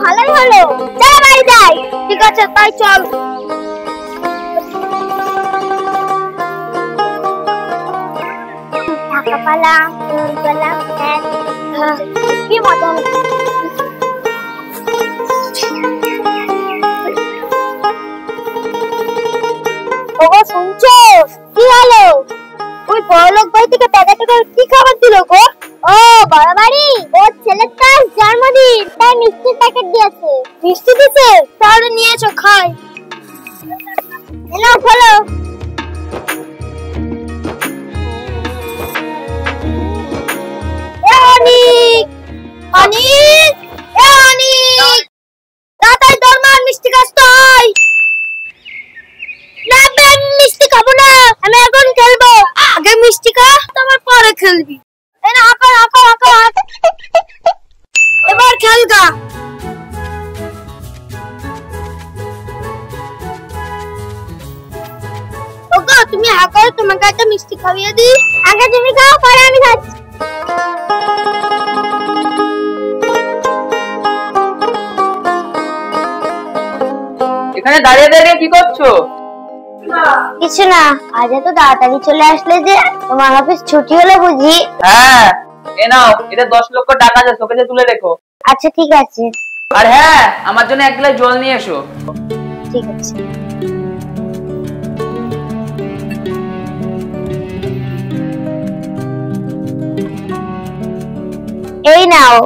ভালোই হলো, চল বাড়ি যাই। ঠিক আছে তাই চল। টাকা পেলাম, কি মজা হলো। ওগো শুনছো? কি হলো? ওই বড়লোক ভাই থেকে প্যাকেটে করে কি খাবার দিল গো? ও বড় বাড়ি, ওর ছেলের তার জন্মদিন, তাই মিষ্টির প্যাকেট দিয়েছে। মিষ্টি দিয়েছে? তাহলে নিয়ে এসো খাই। এলো খোলো। অনিক, অনিক, অনিক, তাড়াতাড়ি তোর মা মিষ্টি খাস তুই। না আমি মিষ্টি খাবো না, আমি এখন খেলবো। আগে মিষ্টি খা, তারপর পরে খেলবি। এই না আকার আকার আকার, এবার খেল গা। ওগো তুমি আকার, তোমাকে একটা মিষ্টি খাইয়ে দিই। আগে তুমি খাও, পরে আমি খাচ্ছি। এখানে দাঁড়িয়ে দাঁড়িয়ে কি করছো? কিছু না। আজ এত তাড়াতাড়ি চলে আসলে যে, তোমার অফিস ছুটি হলো বুঝি? হ্যাঁ, এ নাও, এটা 10 লক্ষ টাকা আছে, শোকেজে তুলে রেখো। আচ্ছা ঠিক আছে। আর হ্যাঁ, আমার জন্য 1 গ্লাস জল নিয়ে এসো। ঠিক আছে। এই নাও।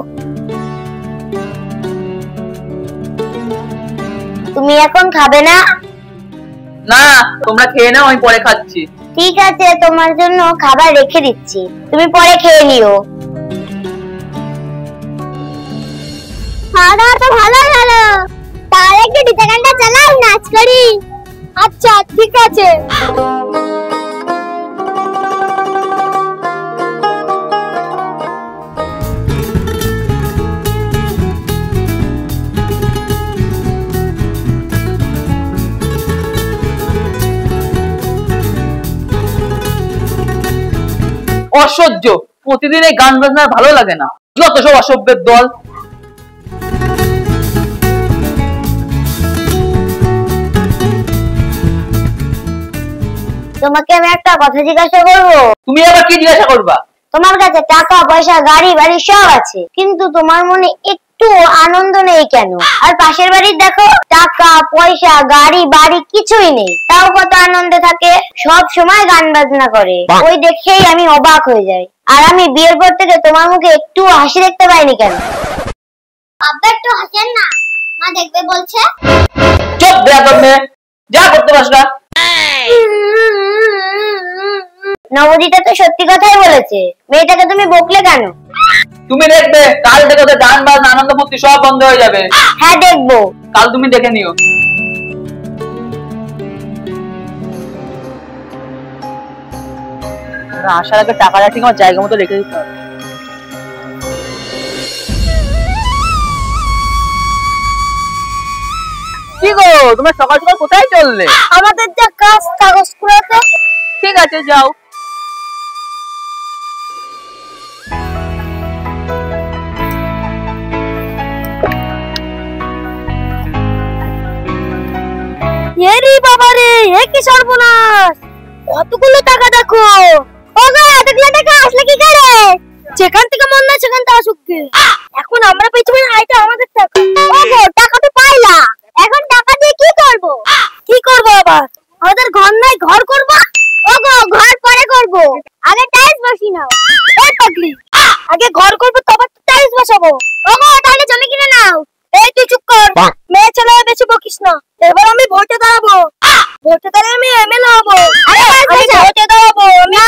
তুমি এখন খাবে না? না, তোমরা খেয়ে নাও, আমি পরে খাচ্ছি। ঠিক আছে, তোমার জন্য খাবার রেখে দিচ্ছি, তুমি পরে খেয়ে নিও। খাওয়া তো ভালোই হলো, তাহলে একটু ডিজে গানটা চালাও, নাচ করি। আচ্ছা ঠিক আছে। অসহ্য, প্রতিদিন এই গান বাজনা ভালো লাগে না, যত সব অসভ্যের দল। তোমাকে আমি একটা কথা জিজ্ঞাসা করবো? তুমি আবার কি জিজ্ঞাসা করবা? তোমার কাছে টাকা পয়সা গাড়ি বাড়ি সব আছে, কিন্তু তোমার মনে একটু আনন্দ নেই কেন? আর পাশের বাড়ির দেখো, টাকা পয়সা গাড়ি বাড়ি কিছুই নেই, তাও কত আনন্দে থাকে, সব সময় গান বাজনা করে। ওই দেখেই আমি অবাক হয়ে যাই। আর আমি বিয়ের পর থেকে তোমার মুখে একটু হাসি দেখতে পাইনি কেন? আব্বা একটু হাসেন না, মা দেখবে বলছে। চুপ, বেয়াদব মেয়ে, যা করতে পারছ না। নবদিতা তো সত্যি কথাই বলেছে, মেয়েটাকে তুমি বকলে কেন? তুমি দেখবে কাল থেকে ওদের গান বাজনা আনন্দ ফুর্তি সব বন্ধ হয়ে যাবে। হ্যাঁ দেখবো। কাল তুমি দেখে নিও। আসার আগে টাকাটা ঠিক আমার জায়গা মতো রেখে দিতে হবে। কি গো, তোমরা সকাল সকাল কোথায় চললে? আমাদের যা কাজ কাগজ কুড়াতে। ঠিক আছে যাও। এরি বাবা রে, এ কি সর্বনাশ! কতগুলো টাকা দেখো। ওগো এতগুলো টাকা আসলে কি করে? যেখান থেকে মন না সেখান থেকে আসুক। এখন আমরা পেছনে আইটা আমাদের টাকা। ওগো টাকা তো পাইলা, এখন টাকা দিয়ে কি করব? কি করব আবার? আমাদের ঘর নাই, ঘর করব। ওগো ঘর পরে করব, আগে টাইলস বসি নাও। এই পাগলি, আগে ঘর করব তারপর টাইলস বসাবো। ওগো তাহলে জমি কিনে নাও। এই তুই চুপ কর, মেয়ে ছেলে বেশি বকিস না। এবার আমি ভোটে দাঁড়াবো, ভোটে দাঁড়িয়ে আমি এমএলএ হব। আরে আমি ভোটে দাঁড়াবো না।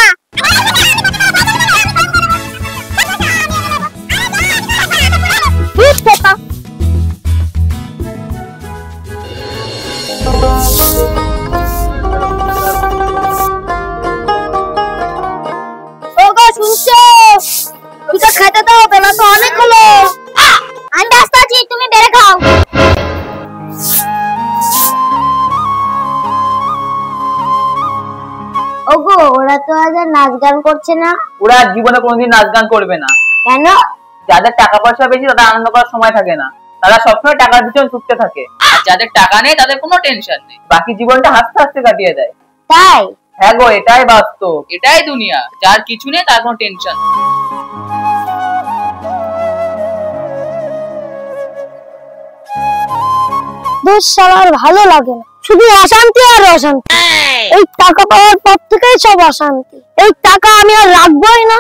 ওগো শুনছো? তুই খেতে দাও, বেলা তো অনেক হলো। আমি ব্যস্ত আছি, তুমি বেড়ে খাও। ওগো ওরা তো আজ আর নাচ গান করছে না। ওরা জীবনে কোনোদিন নাচ গান করবে না। কেন? যাদের টাকা পয়সা বেশি তাদের আনন্দ করার সময় থাকে না। তারা সবসময় টাকার পিছনে ছুটতে থাকে, আর যাদের টাকা নেই তাদের কোনো টেনশন নেই, বাকি জীবনটা হাসতে হাসতে কাটিয়ে দেয়। তাই? হ্যাঁ গো, এটাই বাস্তব, এটাই দুনিয়া। যার কিছু নেই তার কোনো টেনশন। দোষ আমার ভালো লাগে না, শুধু অশান্তি আর অশান্তি। এই টাকা পাওয়ার পর থেকেই সব অশান্তি। এই টাকা আমি আর রাখবোই না।